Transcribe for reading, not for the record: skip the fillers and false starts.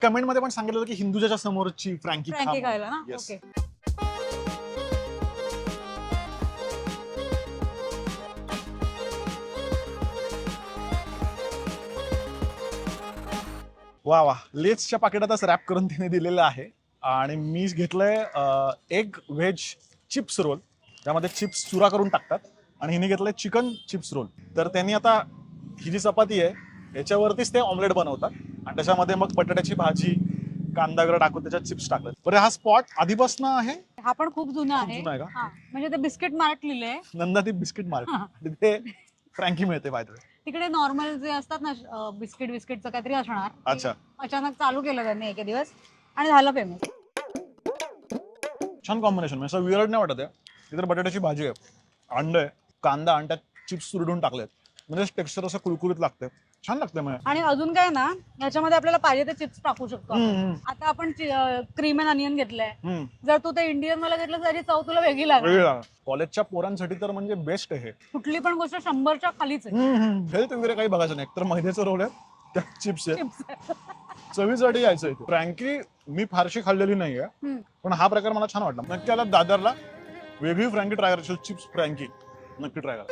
Comment मध्ये पण सांगितलं होतं की हिंदुजाच्या समोरची फ्रँकी फ्रँकी खायला ना. Yes. ओके. वा वा, लेसच्या पाकिटातच रॅप करून तिने दिलेलं आहे. आणि मी घेतलंय एग व्हेज चिप्स रोल. त्यामध्ये चिप्स चुरा करून टाकतात. आणि हिने घेतलंय चिकन चिप्स रोल. तर त्यांनी आता ही जी चपाती आहे याच्यावरतीच ते ऑमलेट बनवतात आणि त्याच्यामध्ये मग बटाट्याची भाजी, कांदा वगैरे टाकून त्याच्यात चिप्स टाकतात. बरं, हा स्पॉट आधीपासून आहे? हा पण खूप जुना खूप आहे. जुना आहे का? हा, म्हणजे ते बिस्किट मार्ट लिहिलंय. नंदादीप बिस्किट मार्ट. तिथे फ्रँकी मिळते बाय द वे. तिकडे नॉर्मल जे असतात ना बिस्किटचं काहीतरी असणार. अच्छा. अचानक चालू केलं त्यांनी एके दिवस आणि झालं फेमस. छान कॉम्बिनेशन, म्हणजे असं वियर्ड नाही वाटत आहे. तिथे बटाट्याची भाजी आहे, अंड आहे, कांदा आणि त्यात चिप्स सुरडून टाकलेत. म्हणजे टेक्स्चर असं कुरकुरीत लागते, छान लागते. म्हणजे आणि अजून काय ना, याच्यामध्ये आपल्याला पाहिजे ते चिप्स टाकू शकतो आपण. हम्म. आता आपण क्रीम अँड अनियन घेतलंय. हम्म. जर तू ते इंडियन मला घेतलं तरी चव तुला वेगळी लागणार. वेगळी लागणार. कॉलेजच्या पोरांसाठी तर म्हणजे बेस्ट आहे. कुठली पण गोष्ट 100च्या खालीच आहे. हेल्थ वगैरे काही बघायचं नाही, तर मैद्याचं रोल आहे, त्यात चिप्स आहे, चिप्स. चवीसाठी यायचं इथे. फ्रँकी मी फारशी खाल्लेली नाहीये, पण हा प्रकार मला छान वाटला. नक्की आला दादरला, वेगळी फ्रँकी ट्राय करायची, चिप्स फ्रँकी नक्की ट्राय करा.